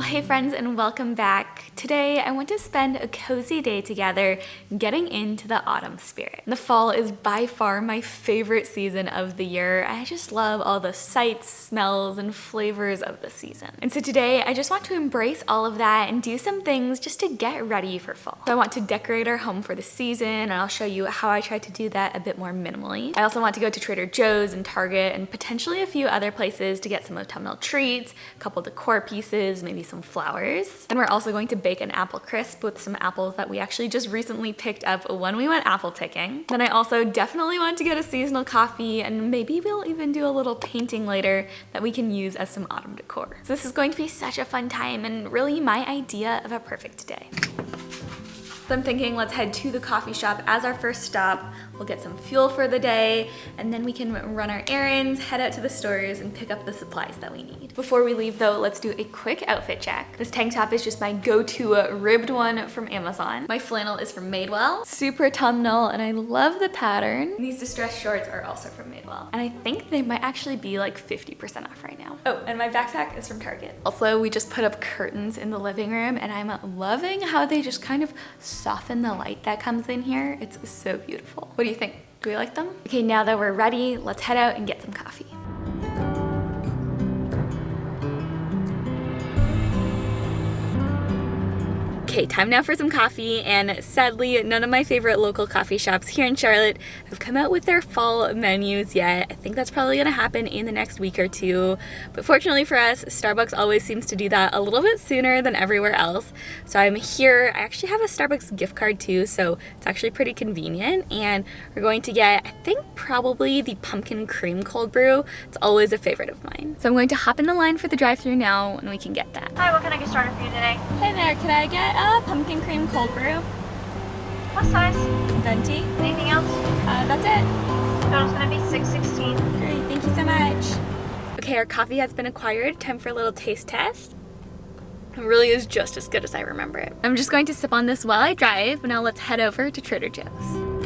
Hey friends, and welcome back. Today I want to spend a cozy day together getting into the autumn spirit. The fall is by far my favorite season of the year. I just love all the sights, smells, and flavors of the season. And so today I just want to embrace all of that and do some things just to get ready for fall. So I want to decorate our home for the season, and I'll show you how I try to do that a bit more minimally. I also want to go to Trader Joe's and Target and potentially a few other places to get some autumnal treats, a couple decor pieces, maybe some flowers. Then we're also going to bake an apple crisp with some apples that we actually just recently picked up when we went apple picking. Then I also definitely want to get a seasonal coffee, and maybe we'll even do a little painting later that we can use as some autumn decor. So this is going to be such a fun time and really my idea of a perfect day. So I'm thinking let's head to the coffee shop as our first stop. We'll get some fuel for the day, and then we can run our errands, head out to the stores, and pick up the supplies that we need. Before we leave though, let's do a quick outfit check. This tank top is just my go-to ribbed one from Amazon. My flannel is from Madewell. Super autumnal, and I love the pattern. These distressed shorts are also from Madewell. And I think they might actually be like 50% off right now. Oh, and my backpack is from Target. Also, we just put up curtains in the living room, and I'm loving how they just kind of soften the light that comes in here. It's so beautiful. What do you think? Do we like them? Okay, now that we're ready, let's head out and get some coffee. Okay, time now for some coffee, and sadly, none of my favorite local coffee shops here in Charlotte have come out with their fall menus yet. I think that's probably gonna happen in the next week or two, but fortunately for us, Starbucks always seems to do that a little bit sooner than everywhere else. So I'm here. I actually have a Starbucks gift card too, so it's actually pretty convenient, and we're going to get, I think, probably the pumpkin cream cold brew. It's always a favorite of mine. So I'm going to hop in the line for the drive-thru now, and we can get that. Hi, what can I get started for you today? Hey there, can I get pumpkin cream cold brew? What size? Venti. Anything else? That's it. Total's gonna be $6.16. Great, thank you so much. Okay, our coffee has been acquired. Time for a little taste test. It really is just as good as I remember it. I'm just going to sip on this while I drive. Now let's head over to Trader Joe's.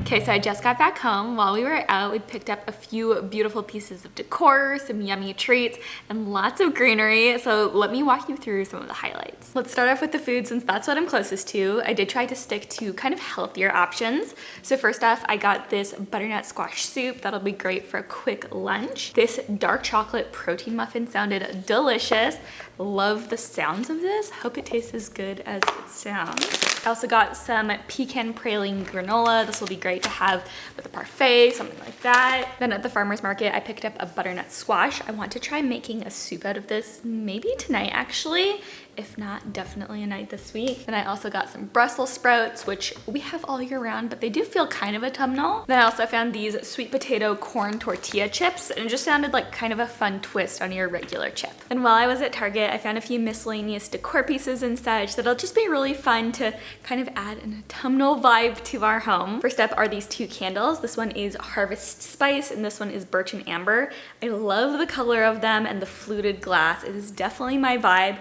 Okay, so I just got back home. While we were out, we picked up a few beautiful pieces of decor, some yummy treats, and lots of greenery. So let me walk you through some of the highlights. Let's start off with the food, since that's what I'm closest to. I did try to stick to kind of healthier options. So first off, I got this butternut squash soup. That'll be great for a quick lunch. This dark chocolate protein muffin sounded delicious. Love the sounds of this. Hope it tastes as good as it sounds. I also got some pecan praline granola. This will be great to have with a parfait, something like that. Then at the farmer's market, I picked up a butternut squash. I want to try making a soup out of this maybe tonight actually. If not, definitely a night this week. Then I also got some Brussels sprouts, which we have all year round, but they do feel kind of autumnal. Then I also found these sweet potato corn tortilla chips, and it just sounded like kind of a fun twist on your regular chip. And while I was at Target, I found a few miscellaneous decor pieces and such that'll just be really fun to kind of add an autumnal vibe to our home. First up are these two candles. This one is Harvest Spice, and this one is Birch and Amber. I love the color of them and the fluted glass. It is definitely my vibe.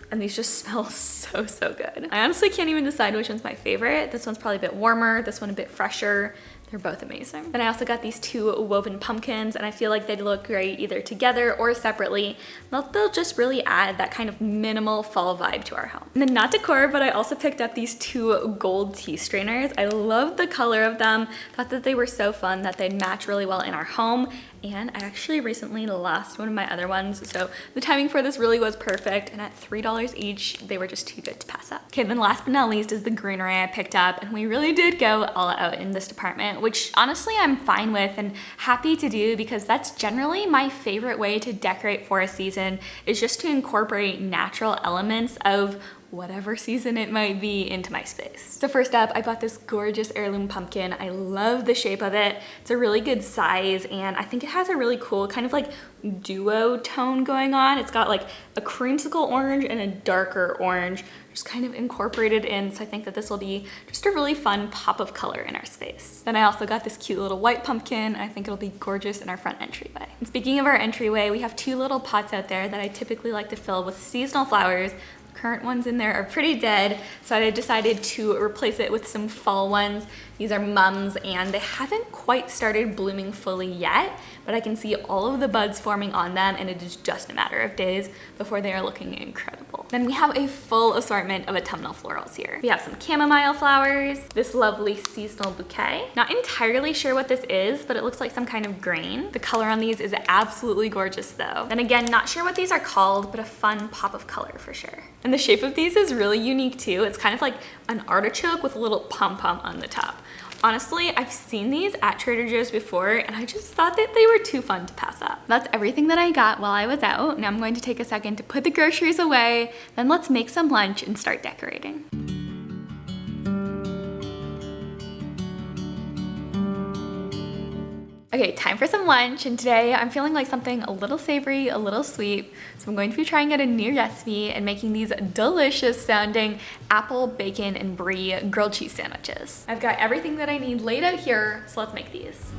And these just smell so, so good. I honestly can't even decide which one's my favorite. This one's probably a bit warmer, this one a bit fresher. They're both amazing. Then I also got these two woven pumpkins, and I feel like they'd look great either together or separately. They'll just really add that kind of minimal fall vibe to our home. And then not decor, but I also picked up these two gold tea strainers. I love the color of them. Thought that they were so fun that they'd match really well in our home. And I actually recently lost one of my other ones, so the timing for this really was perfect, and at $3 each, they were just too good to pass up. Okay, then last but not least is the greenery I picked up, and we really did go all out in this department. which honestly I'm fine with and happy to do because that's generally my favorite way to decorate for a season, is just to incorporate natural elements of whatever season it might be into my space. So first up, I bought this gorgeous heirloom pumpkin. I love the shape of it. It's a really good size, and I think it has a really cool kind of like duo tone going on. It's got like a creamsicle orange and a darker orange just kind of incorporated in, so I think that this will be just a really fun pop of color in our space. Then I also got this cute little white pumpkin. I think it'll be gorgeous in our front entryway. And speaking of our entryway, we have two little pots out there that I typically like to fill with seasonal flowers. Current ones in there are pretty dead, so I decided to replace it with some fall ones. These are mums, and they haven't quite started blooming fully yet, but I can see all of the buds forming on them, and it is just a matter of days before they are looking incredible. Then we have a full assortment of autumnal florals here. We have some chamomile flowers, this lovely seasonal bouquet. Not entirely sure what this is, but it looks like some kind of grain. The color on these is absolutely gorgeous though. Then again, not sure what these are called, but a fun pop of color for sure. And the shape of these is really unique too. It's kind of like an artichoke with a little pom-pom on the top. Honestly, I've seen these at Trader Joe's before, and I just thought that they were too fun to pass up. That's everything that I got while I was out. Now I'm going to take a second to put the groceries away, then let's make some lunch and start decorating. Okay, time for some lunch, and today I'm feeling like something a little savory, a little sweet, so I'm going to be trying out a new recipe and making these delicious sounding apple, bacon, and brie grilled cheese sandwiches. I've got everything that I need laid out here, so let's make these.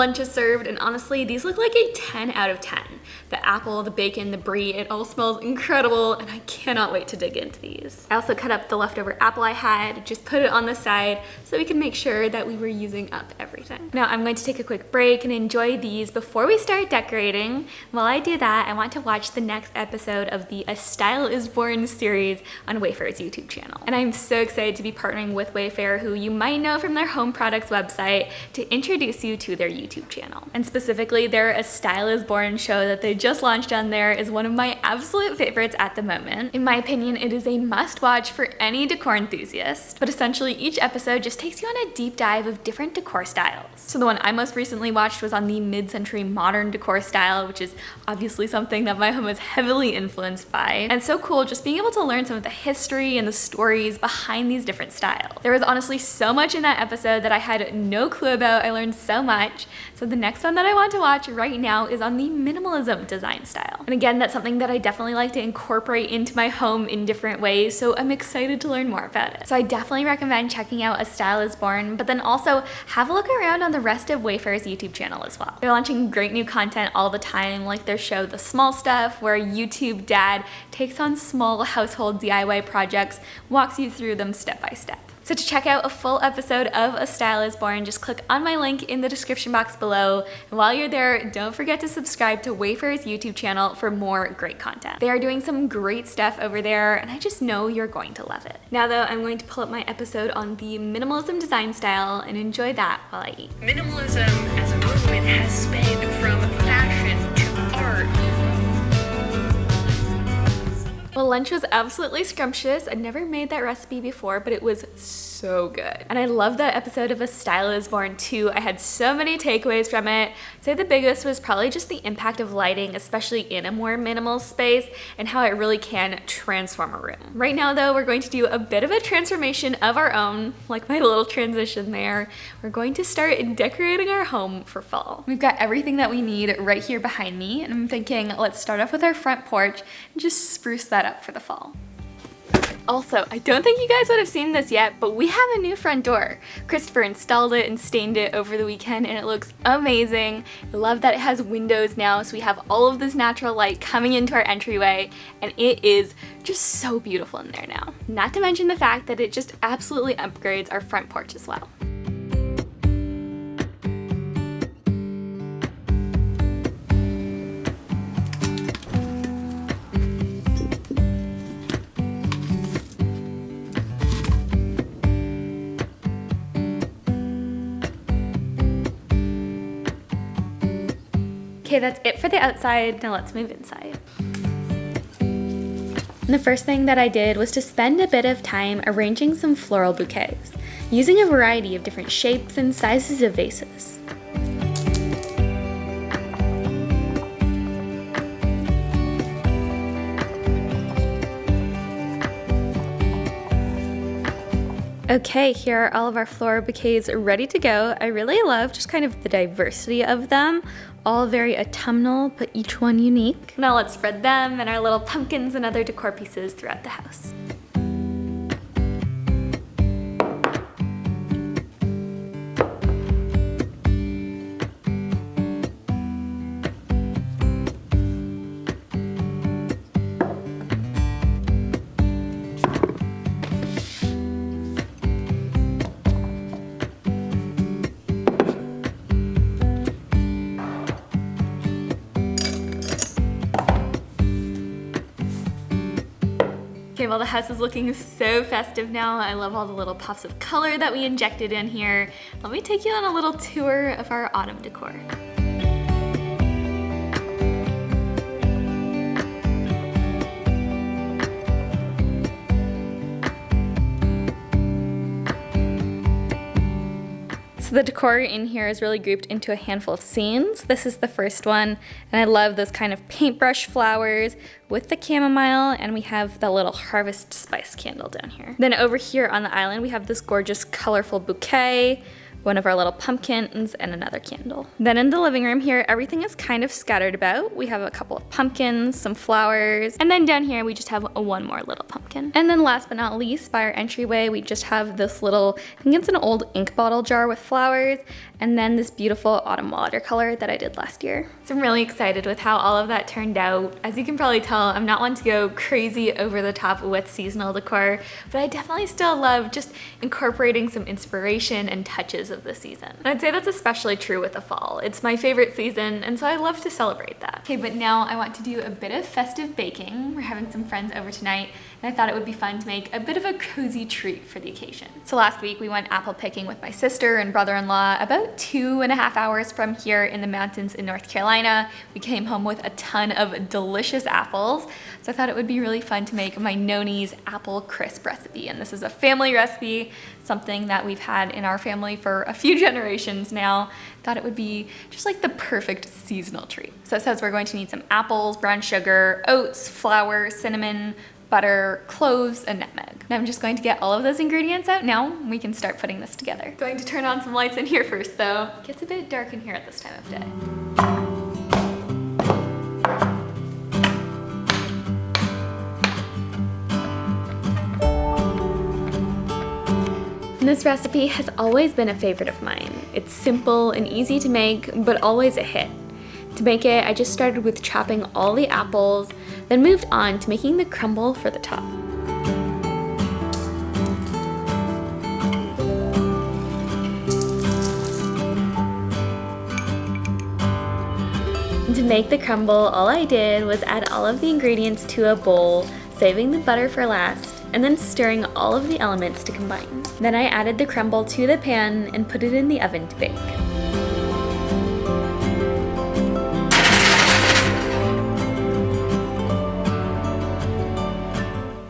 Lunch is served, and honestly, these look like a 10 out of 10. The apple, the bacon, the brie, it all smells incredible, and I cannot wait to dig into these. I also cut up the leftover apple I had, just put it on the side so we can make sure that we were using up everything. Now I'm going to take a quick break and enjoy these before we start decorating. While I do that, I want to watch the next episode of the A Style Is Born series on Wayfair's YouTube channel. And I'm so excited to be partnering with Wayfair, who you might know from their home products website, to introduce you to their YouTube channel. And specifically, their A Style Is Born show that they just launched on there is one of my absolute favorites at the moment. In my opinion, it is a must-watch for any decor enthusiast. But essentially, each episode just takes you on a deep dive of different decor styles. So the one I most recently watched was on the mid-century modern decor style, which is obviously something that my home is heavily influenced by. And so cool just being able to learn some of the history and the stories behind these different styles. There was honestly so much in that episode that I had no clue about. I learned so much. So the next one that I want to watch right now is on the minimalism design style. And again, that's something that I definitely like to incorporate into my home in different ways, so I'm excited to learn more about it. So I definitely recommend checking out A Style Is Born, but then also have a look around on the rest of Wayfair's YouTube channel as well. They're launching great new content all the time, like their show The Small Stuff, where a YouTube dad takes on small household DIY projects, walks you through them step by step. So to check out a full episode of A Style Is Born, just click on my link in the description box below. And while you're there, don't forget to subscribe to Wayfair's YouTube channel for more great content. They are doing some great stuff over there, and I just know you're going to love it. Now though, I'm going to pull up my episode on the minimalism design style and enjoy that while I eat. Minimalism as a movement has spanned from fashion to art. Well, lunch was absolutely scrumptious. I'd never made that recipe before, but it was so good. And I love that episode of A Style Is Born too. I had so many takeaways from it. I'd say the biggest was probably just the impact of lighting, especially in a more minimal space, and how it really can transform a room. Right now though, we're going to do a bit of a transformation of our own, like my little transition there. We're going to start decorating our home for fall. We've got everything that we need right here behind me, and I'm thinking let's start off with our front porch and just spruce that up for the fall. Also, I don't think you guys would have seen this yet, but we have a new front door. Christopher installed it and stained it over the weekend, and it looks amazing. I love that it has windows now, so we have all of this natural light coming into our entryway, and it is just so beautiful in there now. Not to mention the fact that it just absolutely upgrades our front porch as well. Okay, that's it for the outside. Now let's move inside. And the first thing that I did was to spend a bit of time arranging some floral bouquets, using a variety of different shapes and sizes of vases. Okay, here are all of our floral bouquets ready to go. I really love just kind of the diversity of them, all very autumnal, but each one unique. Now let's spread them and our little pumpkins and other decor pieces throughout the house. Okay, well the house is looking so festive now. I love all the little puffs of color that we injected in here. Let me take you on a little tour of our autumn decor. So the decor in here is really grouped into a handful of scenes. This is the first one, and I love those kind of paintbrush flowers with the chamomile, and we have the little harvest spice candle down here. Then over here on the island, we have this gorgeous colorful bouquet, one of our little pumpkins, and another candle. Then in the living room here, everything is kind of scattered about. We have a couple of pumpkins, some flowers, and then down here we just have one more little pumpkin. And then last but not least, by our entryway, we just have this little, I think it's an old ink bottle jar with flowers, and then this beautiful autumn watercolor that I did last year. So I'm really excited with how all of that turned out. As you can probably tell, I'm not one to go crazy over the top with seasonal decor, but I definitely still love just incorporating some inspiration and touches of the season. And I'd say that's especially true with the fall. It's my favorite season, and so I love to celebrate that. Okay, but now I want to do a bit of festive baking. We're having some friends over tonight, and I thought it would be fun to make a bit of a cozy treat for the occasion. So last week we went apple picking with my sister and brother-in-law about 2.5 hours from here in the mountains in North Carolina. We came home with a ton of delicious apples, so I thought it would be really fun to make my Noni's apple crisp recipe. And this is a family recipe, something that we've had in our family for a few generations now. Thought it would be just like the perfect seasonal treat. So it says we're going to need some apples, brown sugar, oats, flour, cinnamon, butter, cloves, and nutmeg. Now I'm just going to get all of those ingredients out now. We can start putting this together. Going to turn on some lights in here first though. It gets a bit dark in here at this time of day. And this recipe has always been a favorite of mine. It's simple and easy to make, but always a hit. To make it, I just started with chopping all the apples, then moved on to making the crumble for the top. And to make the crumble, all I did was add all of the ingredients to a bowl, saving the butter for last, and then stirring all of the elements to combine. Then I added the crumble to the pan and put it in the oven to bake.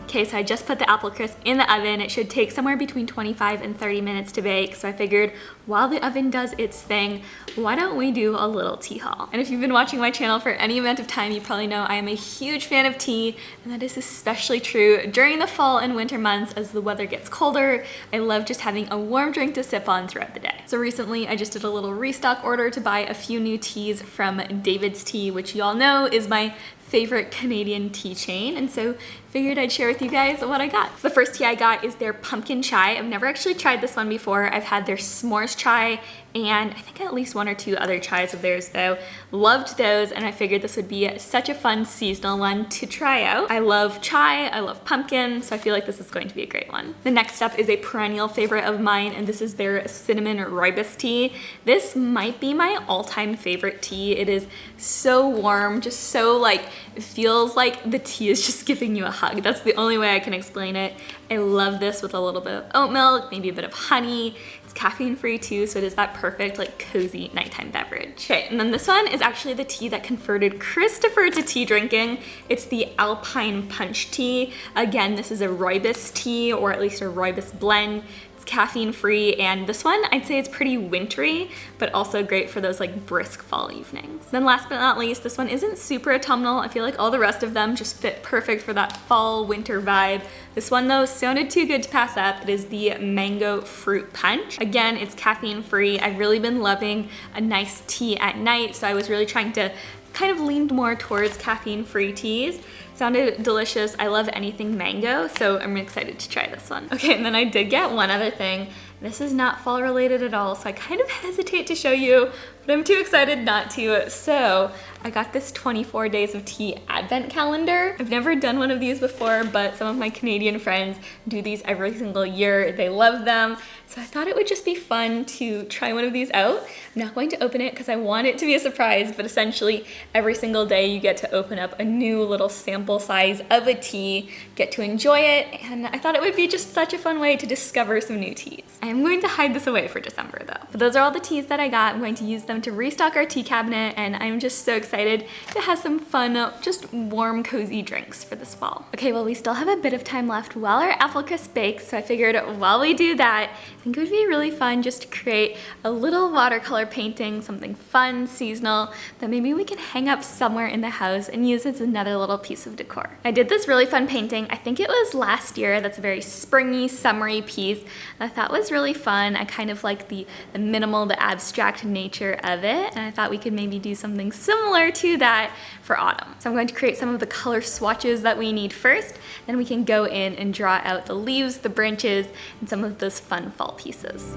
Okay, so I just put the apple crisp in the oven. It should take somewhere between 25 and 30 minutes to bake. So I figured while the oven does its thing, why don't we do a little tea haul? And if you've been watching my channel for any amount of time, you probably know I am a huge fan of tea, and that is especially true during the fall and winter months as the weather gets colder. I love just having a warm drink to sip on throughout the day. So recently I just did a little restock order to buy a few new teas from David's Tea, which you all know is my favorite Canadian tea chain, and so figured I'd share with you guys what I got. So the first tea I got is their pumpkin chai. I've never actually tried this one before. I've had their s'mores chai and I think at least 1 or 2 other chais of theirs though. Loved those, and I figured this would be such a fun seasonal one to try out. I love chai, I love pumpkin, so I feel like this is going to be a great one. The next up is a perennial favorite of mine, and this is their cinnamon rooibos tea. This might be my all-time favorite tea. It is so warm, just so like, it feels like the tea is just giving you a hug. That's the only way I can explain it. I love this with a little bit of oat milk, maybe a bit of honey. It's caffeine free too, so it is that perfect like cozy nighttime beverage. Okay, and then this one is actually the tea that converted Christopher to tea drinking. It's the Alpine Punch tea. Again, this is a rooibos tea, or at least a rooibos blend. It's caffeine free, and this one I'd say it's pretty wintry, but also great for those like brisk fall evenings. Then last but not least, this one isn't super autumnal. I feel like all the rest of them just fit perfect for that fall winter vibe. This one though sounded too good to pass up. It is the Mango Fruit Punch. Again, it's caffeine free. I've really been loving a nice tea at night, so I was really trying to kind of leaned more towards caffeine-free teas. Sounded delicious. I love anything mango, so I'm excited to try this one. Okay, and then I did get one other thing. This is not fall related at all, so I kind of hesitate to show you, but I'm too excited not to. So I got this 24 Days of Tea advent calendar. I've never done one of these before, but some of my Canadian friends do these every single year. They love them. So I thought it would just be fun to try one of these out. I'm not going to open it because I want it to be a surprise, but essentially every single day you get to open up a new little sample size of a tea, get to enjoy it, and I thought it would be just such a fun way to discover some new teas. I am going to hide this away for December though. But those are all the teas that I got. I'm going to use them to restock our tea cabinet, and I'm just so excited to have some fun, just warm, cozy drinks for this fall. Okay, well we still have a bit of time left while our apple crisp bakes, so I figured while we do that, I think it would be really fun just to create a little watercolor painting, something fun, seasonal, that maybe we can hang up somewhere in the house and use as another little piece of decor. I did this really fun painting, I think it was last year, that's a very springy, summery piece. I thought was really fun. I kind of like the minimal, the abstract nature of it, and I thought we could maybe do something similar to that for autumn. So I'm going to create some of the color swatches that we need first, then we can go in and draw out the leaves, the branches, and some of those fun fall pieces.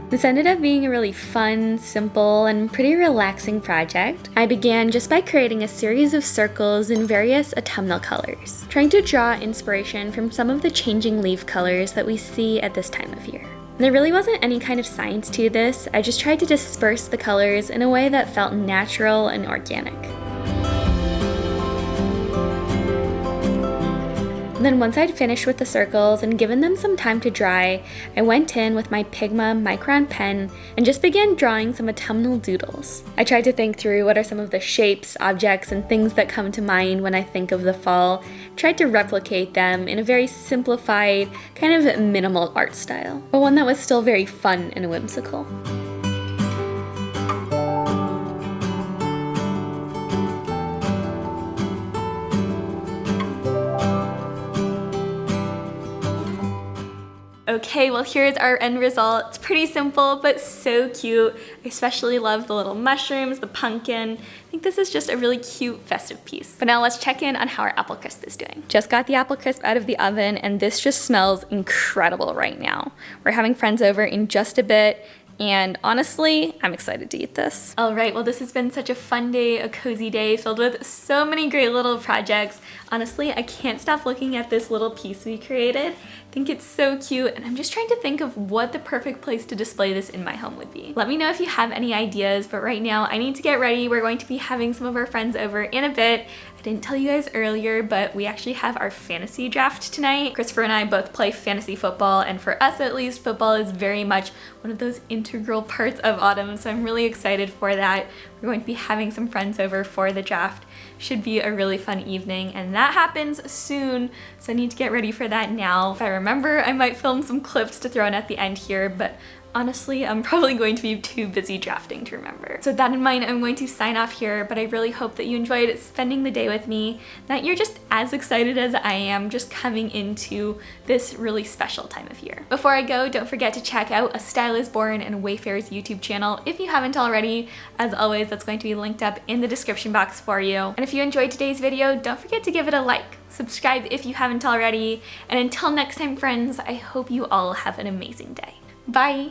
This ended up being a really fun, simple, and pretty relaxing project. I began just by creating a series of circles in various autumnal colors, trying to draw inspiration from some of the changing leaf colors that we see at this time of year. There really wasn't any kind of science to this. I just tried to disperse the colors in a way that felt natural and organic. And then once I'd finished with the circles and given them some time to dry, I went in with my Pigma Micron pen and just began drawing some autumnal doodles. I tried to think through what are some of the shapes, objects, and things that come to mind when I think of the fall, tried to replicate them in a very simplified, kind of minimal art style, but one that was still very fun and whimsical. Okay, well here's our end result. It's pretty simple, but so cute. I especially love the little mushrooms, the pumpkin. I think this is just a really cute festive piece. But now let's check in on how our apple crisp is doing. Just got the apple crisp out of the oven, and this just smells incredible right now. We're having friends over in just a bit, and honestly, I'm excited to eat this. All right, well this has been such a fun day, a cozy day filled with so many great little projects. Honestly, I can't stop looking at this little piece we created. I think it's so cute, and I'm just trying to think of what the perfect place to display this in my home would be. Let me know if you have any ideas, but right now I need to get ready. We're going to be having some of our friends over in a bit. I didn't tell you guys earlier, but we actually have our fantasy draft tonight. Christopher and I both play fantasy football, and for us at least, football is very much one of those integral parts of autumn, so I'm really excited for that. We're going to be having some friends over for the draft. Should be a really fun evening, and that happens soon, so I need to get ready for that now. If I remember, I might film some clips to throw in at the end here, but honestly, I'm probably going to be too busy drafting to remember. So with that in mind, I'm going to sign off here, but I really hope that you enjoyed spending the day with me, that you're just as excited as I am just coming into this really special time of year. Before I go, don't forget to check out A Style is Born and Wayfair's YouTube channel if you haven't already. As always, that's going to be linked up in the description box for you. And if you enjoyed today's video, don't forget to give it a like. Subscribe if you haven't already. And until next time, friends, I hope you all have an amazing day. Bye!